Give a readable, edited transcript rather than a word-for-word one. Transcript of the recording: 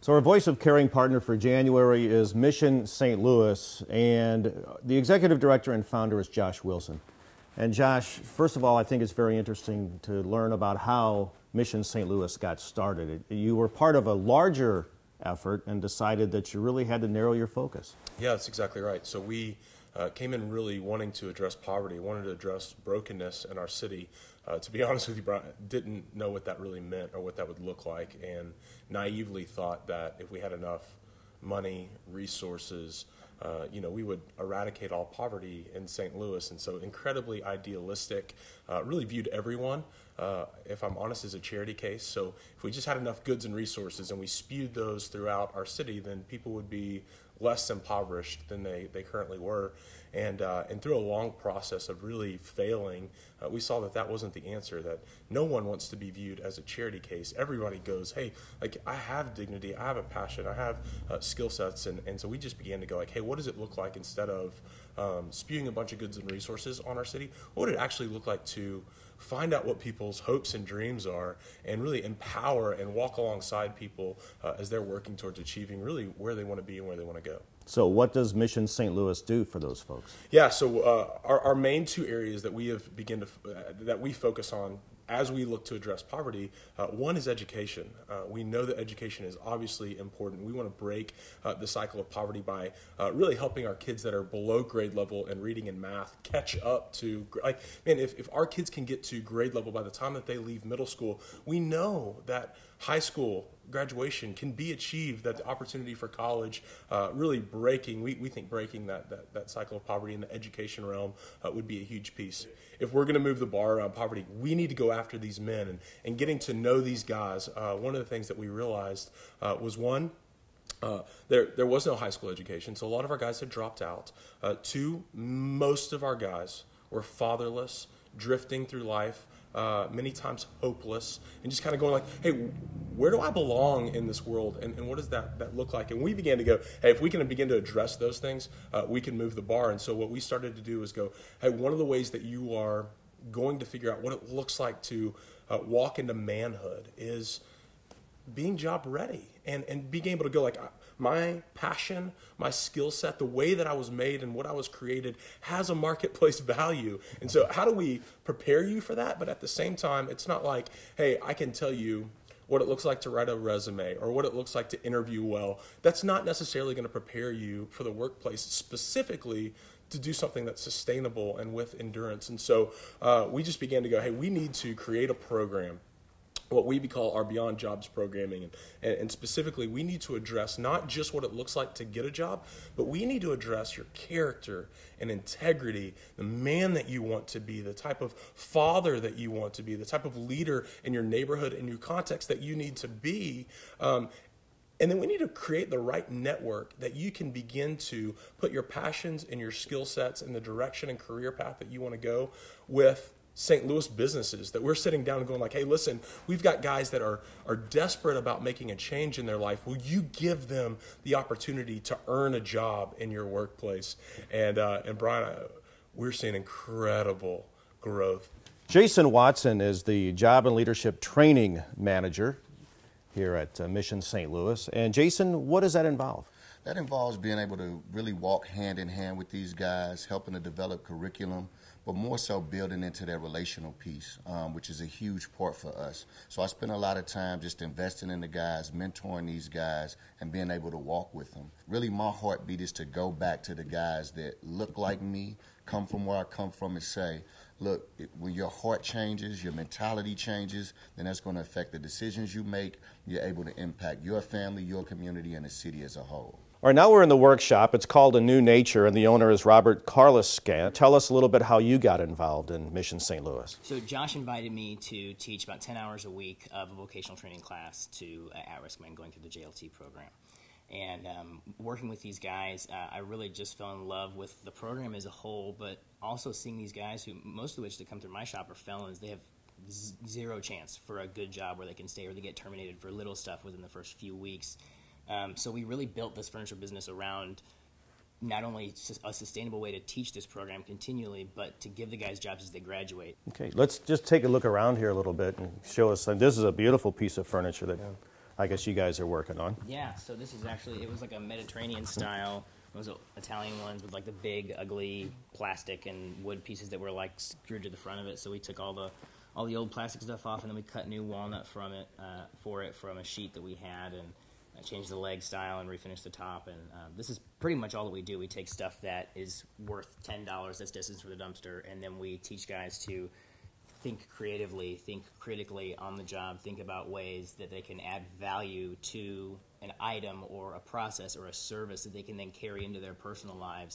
So our voice of caring partner for January is Mission St. Louis, and the executive director and founder is Josh Wilson. And Josh, first of all, I think it's very interesting to learn about how Mission St. Louis got started. You were part of a larger effort and decided that you really had to narrow your focus. Yeah, that's exactly right. So we came in really wanting to address poverty, wanted to address brokenness in our city. To be honest with you, Brian, didn't know what that really meant or what that would look like, and naively thought that if we had enough money, resources, we would eradicate all poverty in St. Louis. And so incredibly idealistic, really viewed everyone, if I'm honest, as a charity case. So if we just had enough goods and resources and we spewed those throughout our city, then people would be less impoverished than they currently were. And through a long process of really failing, we saw that that wasn't the answer, that no one wants to be viewed as a charity case. Everybody goes, hey, like, I have dignity, I have a passion, I have skill sets. And so we just began to go like, hey, what does it look like instead of spewing a bunch of goods and resources on our city? What would it actually look like to find out what people's hopes and dreams are and really empower and walk alongside people as they're working towards achieving really where they want to be and where they want to go. So what does Mission St. Louis do for those folks? Yeah, so our main two areas that we have that we focus on as we look to address poverty, one is education. We know that education is obviously important. We want to break the cycle of poverty by really helping our kids that are below grade level in reading and math catch up to, if our kids can get to grade level by the time that they leave middle school, we know that high school graduation can be achieved, that the opportunity for college, really breaking, we think breaking that cycle of poverty in the education realm would be a huge piece. If we're going to move the bar around poverty, we need to go after these men and getting to know these guys. One of the things that we realized was one, there was no high school education, so a lot of our guys had dropped out. Two, most of our guys were fatherless, drifting through life, many times hopeless, and just kind of going like, hey, where do I belong in this world, and what does that look like? And we began to go, hey, if we can begin to address those things, we can move the bar. And so what we started to do is go, hey, one of the ways that you are going to figure out what it looks like to walk into manhood is being job ready and being able to go like, my passion, my skill set, the way that I was made and what I was created has a marketplace value. And so how do we prepare you for that? But at the same time, it's not like, hey, I can tell you what it looks like to write a resume or what it looks like to interview well. That's not necessarily going to prepare you for the workplace, specifically to do something that's sustainable and with endurance. And so we just began to go, hey, we need to create a program, what we call our Beyond Jobs programming. And specifically, we need to address not just what it looks like to get a job, but we need to address your character and integrity, the man that you want to be, the type of father that you want to be, the type of leader in your neighborhood and your context that you need to be. And then we need to create the right network that you can begin to put your passions and your skill sets in the direction and career path that you want to go with St. Louis businesses, that we're sitting down and going like, hey, listen, we've got guys that are desperate about making a change in their life. Will you give them the opportunity to earn a job in your workplace? And Brian, we're seeing incredible growth. Jason Watson is the Job and Leadership Training Manager here at Mission St. Louis. And Jason, what does that involve? That involves being able to really walk hand in hand with these guys, helping to develop curriculum, but more so building into their relational piece, which is a huge part for us. So I spend a lot of time just investing in the guys, mentoring these guys, and being able to walk with them. Really, my heartbeat is to go back to the guys that look like me, come from where I come from, and say, look, when your heart changes, your mentality changes, then that's going to affect the decisions you make. You're able to impact your family, your community, and the city as a whole. All right, now we're in the workshop. It's called A New Nature, and the owner is Robert Carlescant. Tell us a little bit how you got involved in Mission St. Louis. So Josh invited me to teach about 10 hours a week of a vocational training class to at-risk men going through the JLT program. And working with these guys, I really just fell in love with the program as a whole, but also seeing these guys who, most of which that come through my shop are felons. They have zero chance for a good job where they can stay, or they get terminated for little stuff within the first few weeks. So we really built this furniture business around not only a sustainable way to teach this program continually, but to give the guys jobs as they graduate. Okay, let's just take a look around here a little bit and show us. This is a beautiful piece of furniture that I guess you guys are working on. Yeah, so this is actually, it was like a Mediterranean style. It was Italian ones with like the big, ugly plastic and wood pieces that were like screwed to the front of it. So we took all the old plastic stuff off, and then we cut new walnut from it from a sheet that we had, and changed the leg style and refinished the top. And this is pretty much all that we do. We take stuff that is worth $10 that's destined for the dumpster, and then we teach guys to think creatively, think critically on the job, think about ways that they can add value to an item or a process or a service that they can then carry into their personal lives